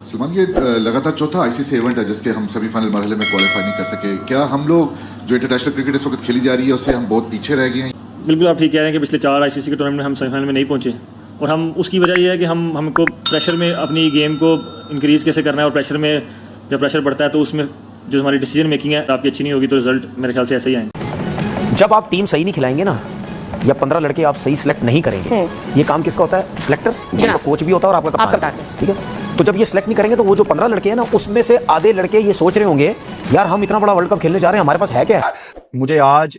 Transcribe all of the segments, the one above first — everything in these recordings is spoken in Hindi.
सलमान, ये लगातार चौथा आईसीसी इवेंट है जिसके हम सेमीफाइनल मरहले में क्वालिफाई नहीं कर सके। क्या हम लोग जो इंटरनेशनल क्रिकेट इस वक्त खेली जा रही है उससे हम बहुत पीछे रह गए हैं? बिल्कुल आप ठीक कह रहे हैं कि पिछले 4 आईसीसी के टूर्नामेंट में हम सेमीफाइनल में नहीं पहुंचे और हम उसकी वजह ये है कि हमको प्रेशर में अपनी गेम को इंक्रीज़ कैसे करना है और प्रेशर में जब प्रेशर बढ़ता है तो उसमें जो हमारी डिसीजन मेकिंग है आपकी अच्छी नहीं होगी तो रिजल्ट मेरे ख्याल से ऐसे ही आएंगे। जब आप टीम सही नहीं खिलाएंगे ना या 15 लड़के आप सही सिलेक्ट नहीं करेंगे, ये काम किसका होता है? सिलेक्टर्स, जिनका कोच भी होता है और आपका कप्तान, ठीक है। तो जब ये सिलेक्ट नहीं करेंगे तो वो जो 15 लड़के हैं ना उसमें से आधे लड़के ये सोच रहे होंगे यार हम इतना बड़ा वर्ल्ड कप खेलने जा रहे हैं, हमारे पास है क्या? मुझे आज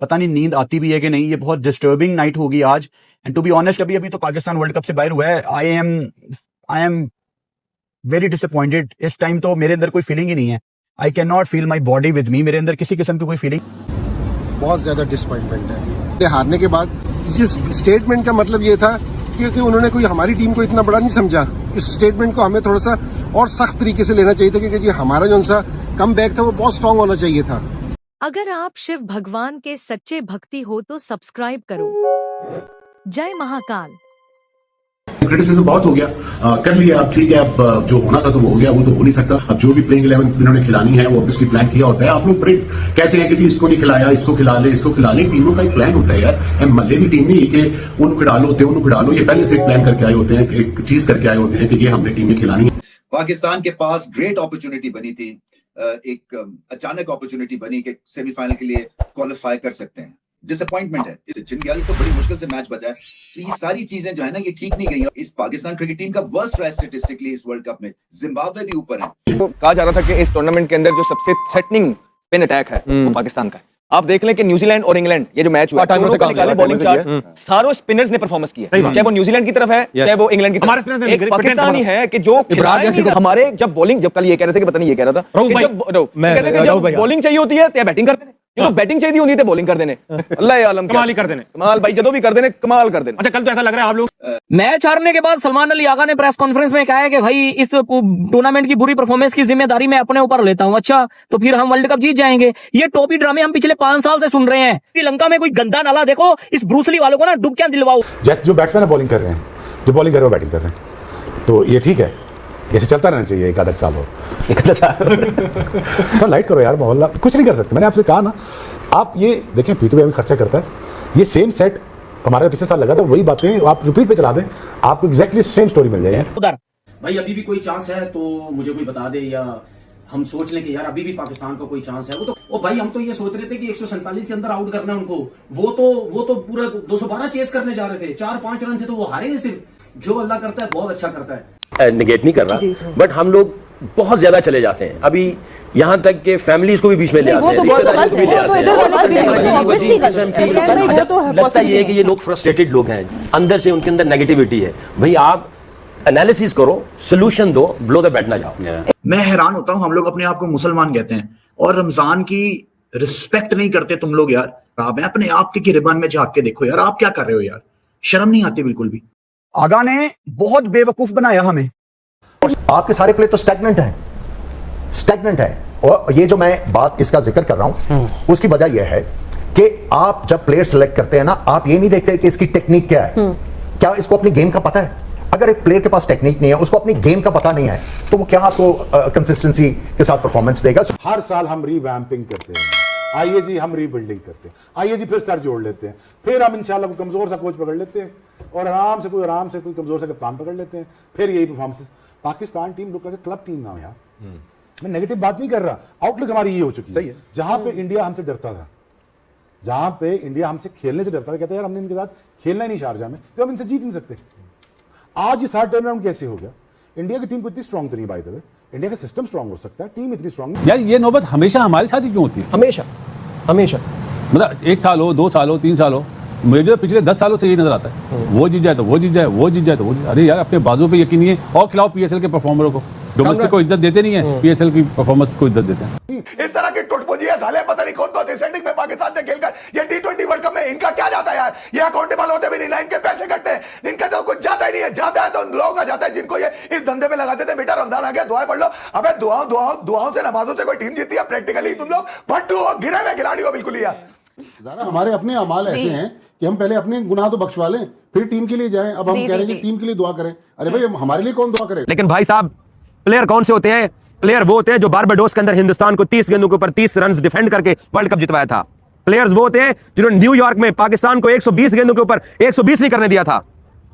पता नहीं नींद आती भी है कि नहीं, ये बहुत डिस्टर्बिंग नाइट होगी आज। एंड टू बी ऑनेस्ट अभी तो पाकिस्तान वर्ल्ड कप से बाहर हुआ है। I am very disappointed. इस टाइम तो मेरे अंदर कोई फीलिंग ही नहीं है। I can not feel my body with me. मेरे अंदर किसी किस्म की कोई फीलिंग। बहुत ज्यादा डिसअपॉइंटमेंट है। हारने के बाद इस स्टेटमेंट का मतलब ये था कि उन्होंने कोई हमारी टीम को इतना बड़ा नहीं समझा। इस स्टेटमेंट को हमें थोड़ा सा और सख्त तरीके से लेना चाहिए था क्योंकि जी हमारा जो सा कम बैक था वो बहुत स्ट्रांग होना चाहिए था। अगर आप शिव भगवान के सच्चे भक्ति हो तो सब्सक्राइब करो। जय महाकाल। क्रिटिसिज्म बहुत हो गया, कर लिया, अब ठीक है, अब जो होना था तो वो हो गया, वो तो हो नहीं सकता। अब जो भी प्लेइंग 11 इन्होंने खिलानी है वो ऑब्वियसली प्लान किया होता है। आप लोग बड़े कहते हैं कि जी इसको नहीं खिलाया, इसको खिला ले, इसको खिला ले। टीमों का एक प्लान होता है यार। मल्ले की टीम नहीं कि उनको खिला लो होते हैं, उनको खिला लो। ये पहले से एक प्लान करके आए होते हैं, एक चीज करके आए होते हैं कि ये हमने टीमें खिलानी है। पाकिस्तान के पास ग्रेट अपॉर्चुनिटी बनी थी, एक अचानक अपॉर्चुनिटी बनी कि सेमीफाइनल के लिए क्वालिफाई कर सकते हैं। डिसअपॉइंटमेंट है। इस चिंगाली तो बड़ी मुश्किल से मैच बचा है। तो ये सारी चीजें जो है ना ये ठीक नहीं गई। इस पाकिस्तान क्रिकेट टीम का वर्स्ट रहा स्टैटिस्टिकली इस वर्ल्ड कप में। जिम्बाब्वे भी ऊपर है। तो कहा जा रहा था कि इस टूर्नामेंट के अंदर जो सबसे थ्रेटनिंग स्पिन अटैक है वो पाकिस्तान का है। आप देख लें कि न्यूजीलैंड और इंग्लैंड ये जो मैच हुआ है बॉलिंग चार्ट सारों स्पिनर्स ने परफॉर्मेंस किया, चाहे वो न्यूजीलैंड की तरफ है चाहे वो इंग्लैंड की तरफ। एक पाकिस्तानी है कि जो हमारे जब बॉलिंग, जब कल ये कह रहे थे कि पता नहीं ये कह रहा था जब बॉलिंग चाहिए होती है तो बैटिंग करते हैं, ये तो बैटिंग चाहिए होती है बॉलिंग कर देने। अल्लाह आलम कमाल ही कर देने, कमाल भाई जदों भी कर देने कमाल कर देने। अच्छा कल तो ऐसा लग रहा है आप लोग मैच हारने के बाद सलमान अली आगा ने प्रेस कॉन्फ्रेंस में कहा है कि भाई इस टूर्नामेंट की बुरी परफॉर्मेंस की जिम्मेदारी मैं अपने ऊपर लेता हूं। अच्छा तो फिर हम वर्ल्ड कप जीत जाएंगे। ये टोपी ड्रामे हम पिछले 5 साल से सुन रहे हैं। श्रीलंका में कोई गंदा नाला देखो, इस ब्रूसली वालों को ना डुब क्या दिलवाओ। जैसे जो बैट्समैन बॉलिंग कर रहे हैं, जो बॉलिंग कर रहे हैं बैटिंग कर रहे हैं, तो ये ठीक है, ऐसे चलता रहना चाहिए एक आधा साल और। एक आधा साल तो लाइट करो यार, मोहल्ला कुछ नहीं कर सकते। मैंने आपसे कहा ना, आप ये देखें पी2पी अभी खर्चा करता है। ये सेम सेट हमारे पिछले साल लगा था, वही बातें आप रिपीट पे चला दें, आपको एग्जैक्टली सेम स्टोरी मिल जाएगी। उधर भाई अभी भी कोई चांस है तो मुझे कोई बता दे, या हम सोच लें कि यार अभी भी पाकिस्तान का कोई चांस है। वो तो भाई हम तो ये सोच रहे थे कि 147 के अंदर आउट करना है उनको। वो तो पूरा 212 चेस करने जा रहे थे। 4-5 रन से तो वो हारे हैं। सिर्फ जो अल्लाह करता है बहुत अच्छा करता है। निगेट नहीं कर रहा, बट हम लोग बहुत ज्यादा चले जाते हैं। अभी यहाँ तक के फैमिलीज को भी बीच में ले आते हैं, रिश्तेदारों को भी ले आते हैं। लगता ये है कि ये लोग फ्रस्ट्रेटेड लोग हैं, अंदर से उनके अंदर नेगेटिविटी है। भाई आप एनालिसिस करो, सोल्यूशन दो, ब्लो द बैट ना जाओ। मैं हैरान होता हूँ, हम लोग अपने आप को मुसलमान कहते हैं और रमजान की रिस्पेक्ट नहीं करते तुम लोग यार। आप अपने आप के गिरबान में झांक के देखो यार, आप क्या कर रहे हो यार, शर्म नहीं आती बिल्कुल भी। आगा ने बहुत बेवकूफ बनाया हमें। आपके सारे प्ले तो स्टैग्नेंट है। और ये जो मैं बात इसका जिक्र कर रहा हूं उसकी वजह यह है कि आप जब प्लेयर सेलेक्ट करते हैं ना, आप ये नहीं देखते कि इसकी टेक्निक क्या है, क्या इसको अपनी गेम का पता है। अगर एक प्लेयर के पास टेक्निक नहीं है, उसको अपनी गेम का पता नहीं है, तो वो क्या आपको कंसिस्टेंसी के साथ परफॉर्मेंस देगा। हर साल हम रीवैम्पिंग करते हैं, आइए जी हम रीबिल्डिंग करते हैं, आइए जी फिर सर जोड़ लेते हैं, फिर हम इंशाल्लाह कमजोर सा कोच पकड़ लेते हैं और आराम से कोई कमजोर सा कप्तान पकड़ लेते हैं, फिर यही performance. Pakistan team look like club team now यार। मैं नेगेटिव बात नहीं कर रहा, आउटलुक हमारी ये हो चुकी है। जहां पे इंडिया हमसे डरता था, जहां पे इंडिया हमसे खेलने से डरता था, कहता यार हमने इनके साथ खेलना ही नहीं शारजाह में, तो हम इनसे जीत नहीं सकते। आज ये सारा टर्न अराउंड कैसे हो गया? इंडिया की टीम को इतनी स्ट्रांग तो नहीं, बाय द वे इंडिया का सिस्टम स्ट्रांग हो सकता है, टीम इतनी स्ट्रांग यार। ये नौबत हमेशा हमारे साथ ही क्यों होती है? हमेशा मतलब 1 साल हो, 2 साल हो, 3 साल हो, मुझे पिछले 10 सालों से यही नजर आता है। वो जीत जाए तो वो जीत जाए, वो जीत जाए तो वो जीत। अरे यार अपने बाजू पे यकीन नहीं है और खिलाओ पीएसएल के परफॉर्मरों को। डोमेस्टिक को इज्जत देते नहीं है, पीएसएल की परफॉर्मेंस को इज्जत देते हैं। इस तरह की टुटपुंजियां साले पता नहीं कौन सेटिंग में पाकिस्तान से खेलकर ये T20 वर्ल्ड कप में इनका क्या जाता है यार। ये अकाउंटेबल होते भी नहीं ना, इनके पैसे कटते हैं, इनका तो कुछ जाता ही नहीं है। जाता है तो लोगों का जाता है जिनको ये इस धंधे में लगाते थे। बेटा रमजान आ गया, दुआएं पढ़ लो। अबे दुआओं से नमाजों से कोई टीम जीतती है? प्रैक्टिकली तुम लोग भट्टू हो, गिरे हुए खिलाड़ी हो बिल्कुल यार। हमारे अपने अमाल ऐसे हैं कि हम पहले अपने गुनाह तो बख्शवा लें, फिर टीम के लिए जाएं। अब हम कह रहे हैं कि टीम के लिए दुआ करें। अरे भाई हमारे लिए कौन दुआ करे? लेकिन भाई साहब प्लेयर कौन से होते हैं? प्लेयर वो होते हैं जो बारबाडोस के अंदर हिंदुस्तान को 30 गेंदों के ऊपर 30 रन डिफेंड करके वर्ल्ड कप जितवाया था। प्लेयर्स वो होते हैं जिन्होंने न्यूयॉर्क में पाकिस्तान को 120 गेंदों के ऊपर 120 नहीं करने दिया था।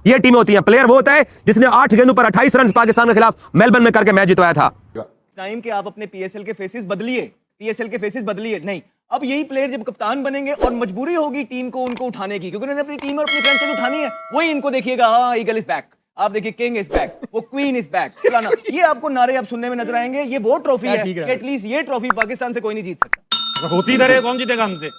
ये टीमें होती हैं। प्लेयर वो होता है जिसने 8 गेंदों पर 28 रन पाकिस्तान के खिलाफ मेलबर्न में करके मैच जितवाया था। टाइम के आप अपने पीएसएल के फेसेस बदलिए, पीएसएल के फेसेस बदलिए नहीं। अब यही प्लेयर जब कप्तान बनेंगे और मजबूरी होगी टीम को उनको उठाने की, क्योंकि उन्होंने अपनी टीम और अपनी फ्रेंचाइज उठानी है, वही इनको देखिएगा, हाँ ईगल इज बैक, आप देखिए किंग इज बैक, वो क्वीन इज बैक, फलाना, ये आपको नारे अब सुनने में नजर आएंगे। ये वो ट्रॉफी है कि एटलीस्ट ये ट्रॉफी पाकिस्तान से कोई नहीं जीत सकता। होती इधर है, कौन जीतेगा हमसे?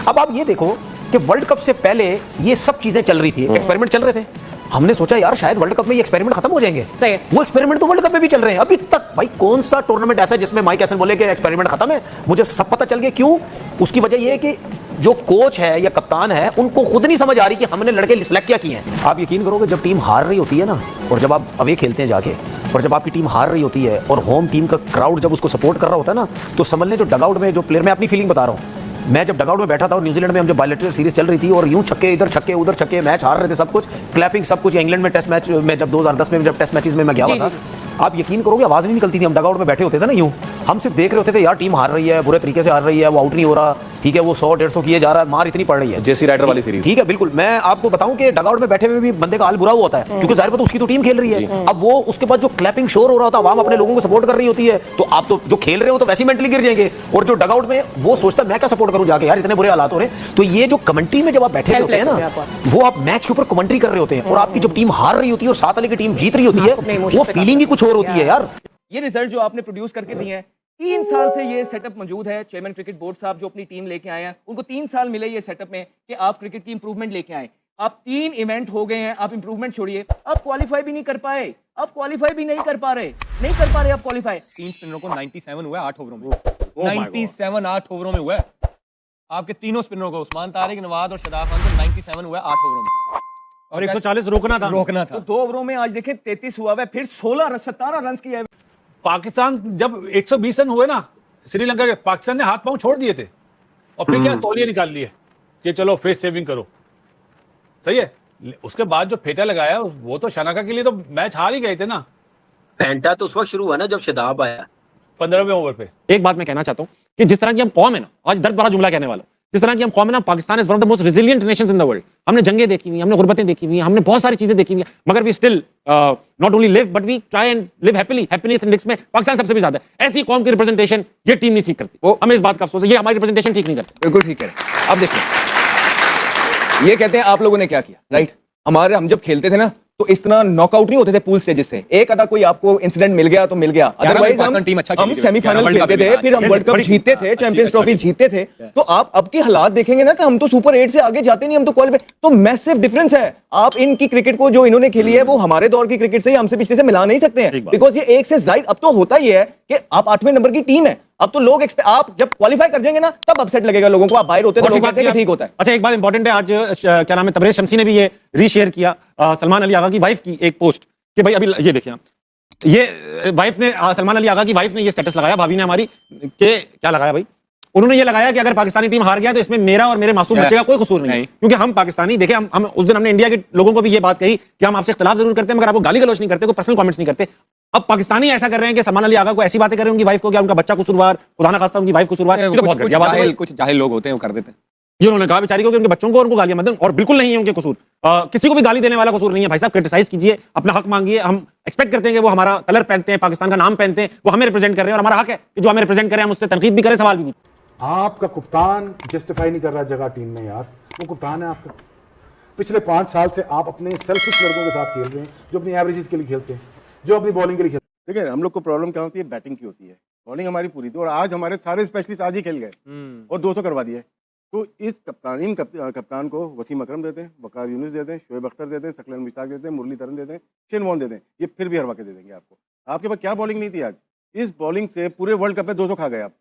अब आप ये देखो कि वर्ल्ड कप से पहले ये सब चीजें चल रही थी, एक्सपेरिमेंट चल रहे थे। हमने सोचा यार शायद वर्ल्ड कप में ये एक्सपेरिमेंट खत्म हो जाएंगे। सही है। वो एक्सपेरिमेंट तो वर्ल्ड कप में भी चल रहे हैं अभी तक। भाई कौन सा टूर्नामेंट ऐसा है जिसमें माइक हैसन बोले कि एक्सपेरिमेंट खत्म है? मुझे सब पता चल गया। क्यों? उसकी वजह ये है कि जो कोच है या कप्तान है उनको खुद नहीं समझ आ रही कि हमने लड़के सिलेक्ट क्या किए हैं। आप यकीन करोगे जब टीम हार रही होती है ना, और जब आप अवे खेलते हैं जाके, और जब आपकी टीम हार रही होती है और होम टीम का क्राउड जब उसको सपोर्ट कर रहा होता है ना, तो समझ लें जो डगआउट में जो प्लेयर, मैं अपनी फीलिंग बता रहा हूँ, मैं जब डगआउट में बैठा था और न्यूजीलैंड में हम जब बायलैटरल सीरीज चल रही थी और यूं छक्के इधर छक्के उधर छक्के, मैच हार रहे थे, सब कुछ क्लैपिंग सब कुछ। इंग्लैंड में टेस्ट मैच में जब 2010 में जब टेस्ट मैचेस में मैं गया हुआ था, आप यकीन करोगे आवाज नहीं निकलती थी। हम डगआउट में बैठे होते थे ना, यूं हम सिर्फ देख रहे होते थे यार टीम हार रही है, बुरे तरीके से हार रही है, वो आउट नहीं हो रहा, ठीक है, वो 100-150 किए जा रहा है, मार इतनी पड़ रही है, जेसी राइडर वाली सीरीज। ठीक है, बिल्कुल। मैं आपको बताऊं कि डगआउट में बैठे हुए भी बंदे का हाल बुरा हुआ होता है, क्योंकि जाहिर बात उसकी तो टीम खेल रही है। अब वो उसके बाद जो क्लैपिंग शोर हो रहा होता है, आवाम अपने लोगों को सपोर्ट कर रही होती है, तो आप तो जो खेल रहे हो तो वैसे ही मेंटली गिर जाएंगे। और जो डगआउट में वो सोचता है मैं क्या सपोर्ट करूं जाके, यार इतने बुरे हालात हो रहे हैं। तो ये जो कमेंट्री में जब आप बैठे होते हैं ना, वो आप मैच के ऊपर कमेंट्री कर रहे होते हैं, और आपकी जब टीम हार रही होती है और साथ वाले की टीम जीत रही होती है, वो फीलिंग ही कुछ और होती है यार। ये रिजल्ट जो आपने प्रोड्यूस करके दिए हैं, 3 साल से ये सेटअप मौजूद है। चेयरमैन क्रिकेट बोर्ड साहब जो अपनी टीम लेके आए हैं, उनको 3 साल मिले ये सेटअप में कि आप क्रिकेट की इंप्रूवमेंट लेके आए। आप 3 इवेंट हो गए हैं, आप इंप्रूवमेंट छोड़िए, आप क्वालिफाई भी नहीं कर पाए, आप क्वालिफाई भी नहीं कर पा रहे आप क्वालिफाई। 3 स्पिनरों को 97 हुआ 8 ओवरों में, 97 8 ओवरों में हुआ है। आपके तीनों स्पिनरों को, उस्मान तारिक, नवाज और शदाब खान को 97 हुआ 8 ओवरों में, और 140 रोकना था। तो 2 ओवरों में आज देखें 33 हुआ है, फिर 17 रन किया है। पाकिस्तान जब 120 रन हुए ना श्रीलंका के, पाकिस्तान ने हाथ पांव छोड़ दिए थे और फिर क्या तौलिए निकाल लिए कि चलो फेस सेविंग करो। सही है। उसके बाद जो फेटा लगाया वो तो शनाका के लिए तो मैच हार ही गए थे ना। फेंटा तो उस वक्त शुरू हुआ ना जब शदाब आया 15वें ओवर पे। एक बात मैं कहना चाहता हूं कि जिस तरह की हम कौम है ना, आज दर्द भरा जुमला कहने वाला, जिस तरह की हम कौम है ना, Pakistan is one of the most resilient Nations in the world. हमने जंगें देखी हुई, हमने गुर्बतें देखी हुई, हमने बहुत सारी चीजें देखी हुई, मगर we still not only live but we try and live happily. Happiness index में पाकिस्तान सबसे भी ज्यादा है। ऐसी कौम की रिप्रेजेंटेशन ये टीम नहीं सीख करती। हमें इस बात का अफसोस है, ये हमारी रिप्रेजेंटेशन ठीक नहीं करती। बिल्कुल ठीक है। अब देखिए, ये कहते हैं आप लोगों ने क्या किया, राइट? हम जब खेलते थे ना तो इस तरह नॉकआउट नहीं होते थे पूल स्टेजेस से। एक आधा कोई आपको इंसिडेंट मिल गया तो मिल गया, अदरवाइज हम सेमीफाइनल खेलते थे, फिर हम वर्ल्ड कप जीतते थे, चैंपियंस ट्रॉफी जीतते थे। तो आप अब के हालात देखेंगे ना कि हम तो सुपर 8 से आगे जाते नहीं, हम तो क्वालिफाई। तो मैसिव डिफरेंस है। आप इनकी क्रिकेट को जो इन्होंने खेली है वो हमारे दौर की क्रिकेट से हमसे पिछले से मिला नहीं सकते हैं, बिकॉज ये एक से ज्यादा अब तो होता ही है कि आप 8वें नंबर की टीम है। अब तो लोग आप जब क्वालिफाई कर जाएंगे ना तब अपसेट लगेगा लोगों को। आप बाहर होते तो लोग कहते हैं कि ठीक होता है। अच्छा, एक बात इंपॉर्टेंट है, आज क्या नाम है, तबरेज शमसी ने भी ये रीशेयर किया सलमान अली आगा की वाइफ की एक पोस्ट कि भाई अभी ये देखिए, ये वाइफ ने, सलमान अली आगा की वाइफ ने ये स्टेटस लगाया, भाभी ने हमारी, के क्या लगाया भाई, उन्होंने ये लगाया कि अगर पाकिस्तानी टीम हार गया तो इसमें मेरा और मेरे मासूम बच्चे का कोई कसूर नहीं, क्योंकि हम पाकिस्तानी। देखिए, हम उस दिन हमने इंडिया के लोगों को भी ये बात कही कि हम आपसे इख्तिलाफ जरूर करते हैं मगर आपको गाली गलौज नहीं करते, कोई पर्सनल कमेंट्स नहीं करते। अब पाकिस्तानी ऐसा कर रहे हैं कि सलमान अली आगा को ऐसी बातें कर रहे हैं उनकी वाइफ को कि उनका बच्चा कसूरवार, खुदा ना खास्ता उनकी वाइफ कसूरवार। ये तो बहुत घटिया बात है। कुछ जाहिल लोग होते हैं वो कर देते हैं। ये उन्होंने कहा बेचारी को कि उनके बच्चों को उनको गालियां मत दें, और बिल्कुल नहीं है उनके कसूर। किसी को भी गाली देने वाला कसूर नहीं है भाई साहब। क्रिटिसाइज कीजिए, अपना हक मांगिए। हम एक्सपेक्ट करते हैं कि वो हमारा कलर पहनते हैं, पाकिस्तान का नाम पहनते हैं, वो हमें रिप्रेजेंट कर रहे हैं, और हमारा हक है कि जो हमें रिप्रेजेंट करें हम उससे तनकीद भी करें, सवाल भी पूछें। आपका कप्तान जस्टिफाई नहीं कर रहा जगह टीम में यार, वो कप्तान है आपका। पिछले 5 साल से आप अपने सेल्फिश लड़कों के साथ खेल रहे हैं जो अपनी एवरेजेस के लिए खेलते हैं, जो अपनी बॉलिंग के लिए खेलते हैं। देखिए, हम लोग को प्रॉब्लम क्या होती है, बैटिंग की होती है। बॉलिंग हमारी पूरी थी और आज हमारे सारे स्पेशलिस्ट आज ही खेल गए और 200 करवा दिए। तो इस कप्तान को वसीम अकरम देते हैं, वकार यूनुस देते हैं, शोएब अख्तर देते हैं, सकलन मुश्ताक देते हैं, मुरलीधरन देते हैं, शेन वॉर्न देते हैं। ये फिर भी हरवा के दे देंगे आपको। आपके पास क्या बॉलिंग नहीं थी आज? इस बॉलिंग से पूरे वर्ल्ड कप में 200 खा गए आप।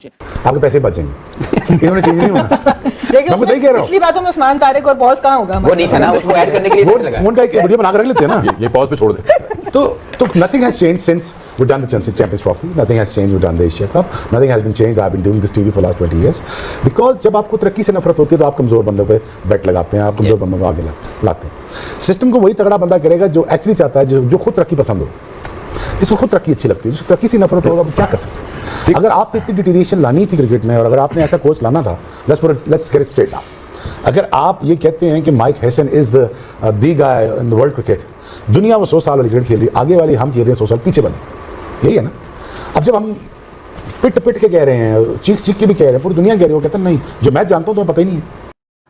आपके पैसे बचेंगे। इन्होंने चेंज नहीं होना। मैं सही कह रहा हूँ। पिछली बातों में उस्मान तारिक और पॉज कहाँ होगा? वो नहीं था ना, उसको ऐड करने के लिए उनका एक वीडियो बना के रख लेते हैं ना, ये पॉज पे छोड़ दे। तो nothing has changed since we done the Champions Trophy. Nothing has changed. We done the Asia Cup. Nothing has been changed. I've been doing this TV for last 20 years. Because जब आपको तरक्की से नफरत होती है तो आप कमजोर बंदों पे बेट लगाते हैं, आप कमजोर बंदों को आगे लाते हैं। सिस्टम को वही तगड़ा बंदा करेगा जो एक्चुअली चाहता है, जो खुद तरक्की पसंद हो। जिसको खुद तरक्की अच्छी लगती है, जिसको तरक्की से नफरत होगा, वो क्या कर सकते हैं? अगर आप इतनी डिटीरिएशन लानी थी क्रिकेट में और अगर आपने ऐसा कोच लाना था, let's get it straight now. अगर आप ये कहते हैं कि mic Hesson is the guy in the world cricket, दुनिया वो 100 साल वाली क्रिकेट खेल रही है, आगे वाली हम खेल रहे हैं 100 साल पीछे बने, यही है ना। अब जब हम पिट के कह रहे हैं, चीख के भी कह रहे हैं, पूरी दुनिया कह रही है, वो कहते हैं नहीं, जो मैं जानता हूँ तुम्हें पता ही नहीं है।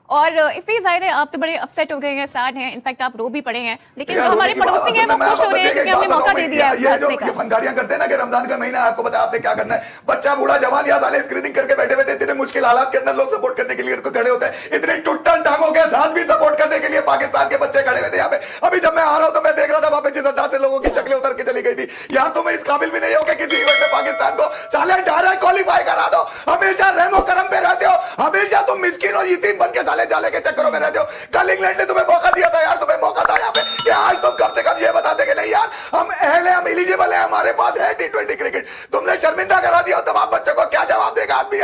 और इफ़ी जाहिर है आप तो बड़े अपसेट हो गए हैं, सैड हैं, इनफैक्ट आप रो भी पड़े हैं, लेकिन जो हमारे पड़ोसी हैं वो खुश हो रहे हैं क्योंकि हमने मौका दे दिया है हंसने का। ये फनकारियां करते हैं ना कि रमजान का महीना आपको पता आपने क्या करना है, बच्चा बूढ़ा जवान या साले स्क्रीनिंग करके बैठे हुए थे, इतने मुश्किल हालात के अंदर लोग सपोर्ट करने के लिए खड़े होते हैं, इतने टुट्टन टांगों के साथ भी सपोर्ट करने के लिए पाकिस्तान के बच्चे खड़े हुए थे यहाँ पे। अभी जब मैं आ रहा हूँ तो मैं देख रहा था वहां पे जिस अंदाज से लोगों की शक्लें उतर के चली गई थी, यार तुम इस काबिल भी नहीं हो कि किसी इवेंट में पाकिस्तान को साले डायरेक्ट क्वालिफाई करा दो, हमेशा रहमो करम पे रहते हो, हमेशा तुम मिस्किन और यतीम बन के साले जाले के चक्करों में रहते हो। कल इंग्लैंड ने तुम्हें मौका दिया था यार, तुम्हें मौका था यहाँ पे कि आज तुम कम से कम ये बताते कि नहीं यार हम अहल हैं, हम एलिजिबल हैं, हमारे पास है T20 क्रिकेट, तुमने शर्मिंदा करा दिया, तमाम बच्चों को क्या जवाब देगा आदमी?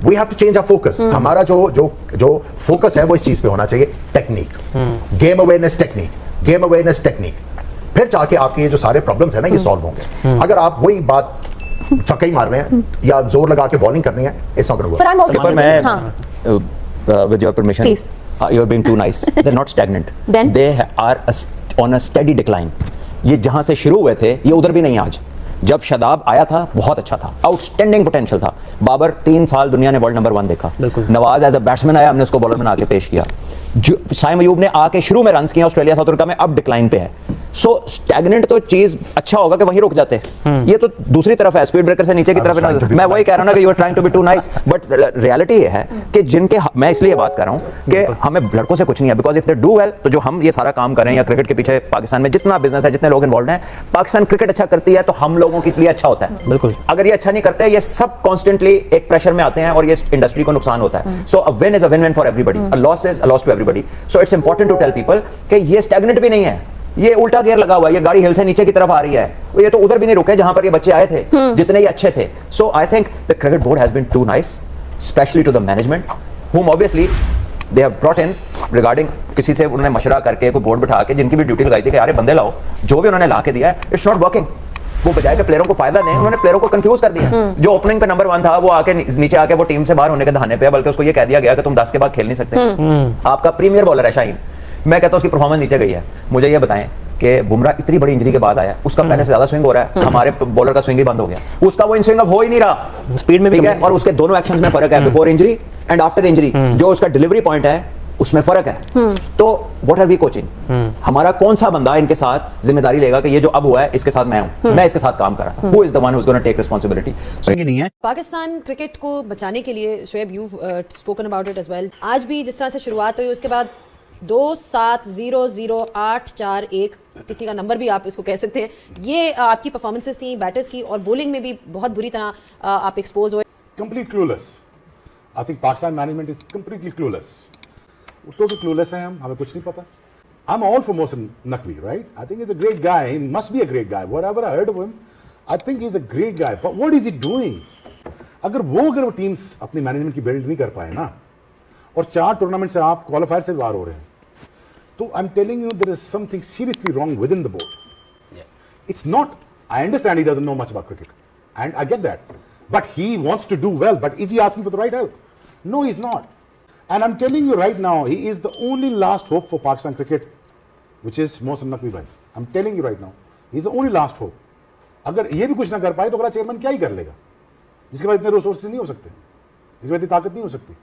We have to change our focus. हमारा जो फोकस है वो इस चीज पे होना चाहिए, टेक्निक, गेम अवेयरनेस टेक्निक, फिर जाके आपके ये जो सारे प्रॉब्लम्स है ना ये सॉल्व होंगे। अगर आप वही बात छक्के मार रहे हैं या जोर लगा के बॉलिंग करनी है, it's not gonna work. With your permission, you're being too nice. They're not stagnant. Then they are on a steady decline. ये जहां से शुरू हुए थे ये उधर भी नहीं आज। जब शादाब आया था बहुत अच्छा था, आउटस्टैंडिंग पोटेंशियल था। बाबर 3 साल दुनिया ने वर्ल्ड नंबर 1 देखा। नवाज एज अ बैट्समैन आया, हमने उसको बॉलर बना के पेश किया। साइम अयूब ने आके शुरू में रन्स किया ऑस्ट्रेलिया साउथ अफ्रीका में, अब डिक्लाइन पे है। सो स्टैग्नेंट तो चीज अच्छा होगा कि वहीं रुक जाते। ये तो दूसरी तरफ है, स्पीड ब्रेकर से नीचे की तरफ है। मैं वही कह रहा हूं ना कि you are trying to be too nice, but reality ये है कि जिनके, मैं इसलिए बात कर रहा हूं कि हमें लड़कों से कुछ नहीं है, because if they do well तो जो हम ये सारा काम कर रहे हैं या क्रिकेट के पीछे पाकिस्तान में जितना बिजनेस है, जितने लोग इन्वॉल्व हैं, पाकिस्तान क्रिकेट अच्छा करती है तो हम लोगों के लिए अच्छा होता है। बिल्कुल, अगर ये अच्छा नहीं करते हैं, ये सब कॉन्स्टेंटली एक प्रेशर में आते हैं और ये इंडस्ट्री को नुकसान होता है। So a win is a win for everybody, a loss is a loss to everybody. So it's important to tell people कि ये स्टैग्नेंट भी नहीं है, ये उल्टा गियर लगा हुआ है, ये गाड़ी हिल से नीचे की तरफ आ रही है, ये तो उधर भी नहीं रुके जहां पर ये बच्चे आए थे, जितने ये अच्छे थे। So I think the cricket board has been too nice, specially to the management, whom obviously they have brought in regarding, किसी से उन्होंने मशवरा करके कोई बोर्ड बिठा के जिनकी भी ड्यूटी लगाई थी कि यार बंदे लाओ, जो भी उन्होंने ला के दिया है इट्स नॉट वर्किंग। वो बजाय के प्लेयरों को फायदा दें, उन्होंने प्लेयरों को कंफ्यूज कर दिया। जो ओपनिंग पे नंबर 1 था वो आके नीचे आके वो टीम से बाहर होने के बहाने पे, बल्कि उसको ये कह दिया गया कि तुम 10 के बाद खेल नहीं सकते। आपका प्रीमियर बॉलर है शाहीन, मैं कहता हूं उसकी परफॉर्मेंस नीचे गई है। मुझे ये बताएं कि बुमराह इतनी बड़ी इंजरी के बाद आया, उसका पहले से ज्यादा स्विंग हो रहा है, हमारे बॉलर का स्विंग ही बंद हो गया, उसका वो इन स्विंग अब हो ही नहीं रहा, स्पीड में भी है, और उसके दोनों एक्शंस में फर्क है, before injury and after injury. जो उसका डिलीवरी पॉइंट है उसमें फर्क है। तो व्हाट आर वी कोचिंग? हमारा कौन सा बंदा इनके साथ जिम्मेदारी लेगा कि ये जो अब हुआ है इसके साथ मैं हूं, मैं इसके साथ काम कर रहा था, who is the one who is gonna take responsibility? नहीं है। पाकिस्तान क्रिकेट को बचाने के लिए, Shoaib you spoken about it as well, आज भी जिस तरह से शुरुआत हुई उसके बाद 2-7-0-0-8-4-1 किसी का नंबर भी आप इसको कह सकते हैं, ये आपकी परफॉर्मेंसेस थी बैटर्स की, और बॉलिंग में भी बहुत बुरी तरह आप एक्सपोज हुए। Complete clueless. I think Pakistan management is completely clueless. Total clueless हैं, हमें कुछ नहीं पता। I'm all for Mohsin Naqvi, right? I think he's a great guy. He must be a great guy. Whatever I heard of him, I think he's a great guy. But what is he doing? अगर वो टीम्स अपनी मैनेजमेंट की बिल्ड नहीं कर पाए ना, और 4 टूर्नामेंट से आप क्वालिफायर से बाहर हो रहे हैं, तो I am telling you there is something seriously wrong with in the board. It's not, I understand he doesn't know much about cricket and I get that, but he wants to do well, but is he asking for the right help? No, he's not. And I'm telling you right now, he is the only last hope for Pakistan cricket, which is Mohsin Naqvi bhai. I'm telling you right now, he's the only last hope. अगर ये भी कुछ ना कर पाए तो अगला चेयरमैन क्या ही कर लेगा, जिसके पास इतने रिसोर्सेज नहीं हो सकते, जिसके पास इतनी ताकत नहीं हो सकती।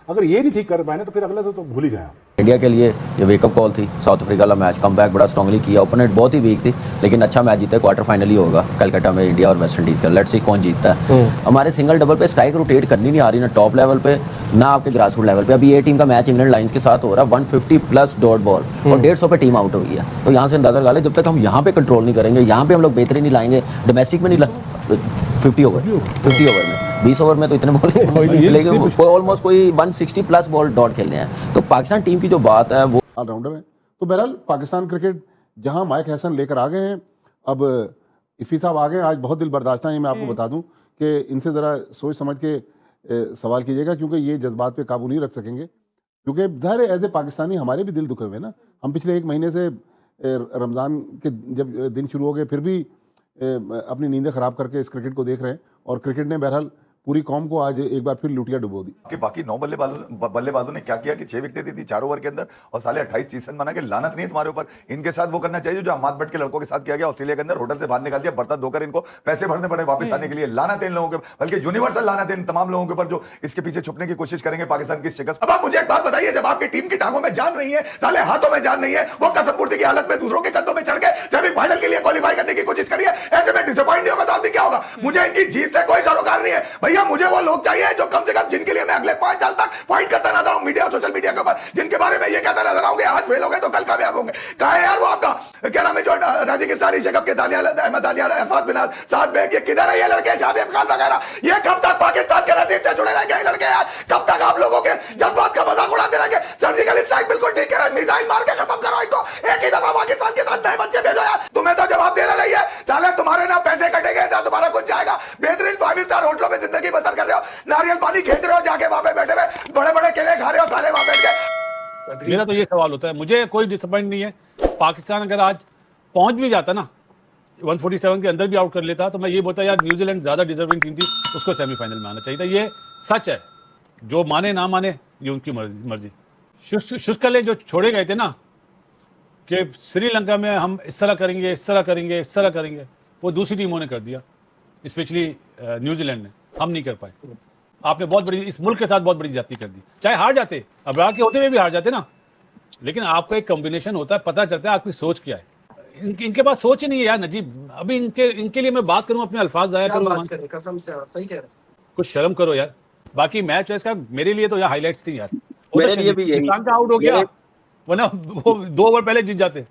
अगर ये नहीं ठीक कर पाए ना तो फिर अगला तो भूल ही जाए आप। इंडिया के लिए ये वेकअप कॉल थी, साउथ अफ्रीका वाला मैच, कम बैक बड़ा स्ट्रांगली किया, ओपोनेंट बहुत ही वीक थी लेकिन अच्छा मैच जीता। क्वार्टर फाइनल ही होगा कलकत्ता में इंडिया और वेस्ट इंडीज़ का, लेट्स सी कौन जीतता है। हमारे सिंगल डबल पे स्ट्राइक रोटेट करनी नहीं आ रही, ना टॉप लेवल पे ना आपके ग्रास रूट लेवल पे। अभी ये टीम का मैच इंग्लैंड लाइन्स के साथ हो रहा है, 150+ डॉट बॉल और 150 पे टीम आउट हो गई है। तो यहाँ से अंदाजा लगा ले, जब तक हम यहाँ पे कंट्रोल नहीं करेंगे, यहाँ पे हम लोग बेहतरी नहीं लाएंगे, डोमेस्टिक में नहीं 50 ओवर में 20 ओवर में तो इतने बॉल चलेंगे, ऑलमोस्ट कोई 160+ बॉल डॉट खेलने हैं। तो पाकिस्तान टीम की जो बात है वो ऑलराउंडर है। तो बहरहाल पाकिस्तान क्रिकेट जहां माइक हैसन लेकर आ गए हैं, अब इफ़ी साहब आ गए, आज बहुत दिल बर्दाश्त है। मैं आपको बता दूं कि इनसे ज़रा सोच समझ के सवाल कीजिएगा, क्योंकि ये जज्बात पे काबू नहीं रख सकेंगे। क्योंकि ज़ाहिर है एज ए पाकिस्तानी हमारे भी दिल दुखे हुए ना। हम पिछले 1 महीने से रमज़ान के जब दिन शुरू हो गए, फिर भी अपनी नींदें खराब करके इस क्रिकेट को देख रहे हैं और क्रिकेट ने बहरहाल पूरी कौम को आज एक बार फिर लुटिया डुबो दी। कि बाकी 9 बल्लेबाजों ने क्या किया कि 6 विकेटें दी थी 4 ओवर के अंदर और साले 28 सीजन बना के लानत नहीं तुम्हारे ऊपर। इनके साथ वो करना चाहिए जो अहमद भट्ट के लड़कों के साथ किया गया ऑस्ट्रेलिया के अंदर, होटल से बाहर निकाल दिया, बर्तन धोकर इनको पैसे भरने पड़े वापस आने के लिए। लानत है इन लोगों के, बल्कि यूनिवर्सल लानत है इन तमाम लोगों के ऊपर जो इसके पीछे छुपने की कोशिश करेंगे पाकिस्तान की शिकस्त। अब आप मुझे एक बात बताइए, जब आपकी टीम की टांगों में जान नहीं है, साले हाथों में जान नहीं है, वो कसमपूर्ति की हालत में दूसरों के कंधों में चढ़ के सेमीफाइनल के लिए क्वालिफाई करने की कोशिश करिए, ऐसे में डिसअपॉइंट नहीं होगा तो आदमी क्या होगा। मुझे इनकी जीत से कोई सरोकार नहीं है भैया, मुझे वो लोग चाहिए जो कम से कम जिनके लिए मैं अगले 5 साल तक फाइट करता नजर आऊं मीडिया और सोशल मीडिया के ऊपर, जिनके बारे में ये कहता नजर आऊंगे आज फेल हो गए तो कल कामयाब होंगे। कहा है यार वो आपका क्या नाम है जो राजीकिस्तानी शेखब के दानियाल अहमद दानियाल अरफात बिन साद बेग, ये किधर है ये लड़के शादी अफगान वगैरह, ये कब तक पाकिस्तान के नसीब से जुड़े रहेंगे ये लड़के यार, कब तक आप लोगों के जज्बात का मजाक उड़ाते रहेंगे। सर्जिकल स्ट्राइक बिल्कुल ठीक है, मिसाइल मार के खत्म करो इनको, एक ही दफा पाकिस्तान के साथ नए बच्चे भेजो यार, तुम्हें तो जवाब देना नहीं है साले, तुम्हारे ना पैसे कटेंगे ना तुम्हारा कुछ जाएगा। बेहतरीन 5 स्टार होटलों में जिंदगी बसर कर रहे हो, नारियल पानी खींच रहे हो, जाके वहां पे बैठे हुए बड़े बड़े केले खा रहे हो साले वहां बैठ के। मेरा तो ये सवाल होता है, मुझे कोई डिसअपॉइंट नहीं है, पाकिस्तान अगर आज पहुंच भी जाता ना 147 के अंदर भी आउट कर लेता तो मैं ये बोलता यार न्यूजीलैंड ज्यादा डिजर्विंग टीम थी, उसको सेमीफाइनल में आना चाहिए था। ये सच है, जो माने ना माने ये उनकी मर्जी। शुष्कले जो छोड़े गए थे ना कि श्रीलंका में हम इस तरह करेंगे इस तरह करेंगे इस तरह करेंगे, वो दूसरी टीमों ने कर दिया, स्पेशली न्यूजीलैंड ने, हम नहीं कर पाए। आपने बहुत बड़ी इस मुल्क के साथ बहुत बड़ी ज्यादती कर दी, चाहे हार जाते, अबरार के होते हुए भी हार जाते ना, लेकिन आपका एक कॉम्बिनेशन होता है, पता चलता है आपकी सोच क्या है। इनके पास सोच ही नहीं है यार नजीब। अभी इनके लिए मैं बात करूं, अपने अल्फाज जाया करूं, कसम से सही कह रहे, कुछ शर्म करो यार। बाकी मैच है इसका मेरे लिए तो यार हाईलाइट्स थी यार, मेरे लिए भी यही आउट हो गया, वरना वो 2 ओवर पहले जीत जाते।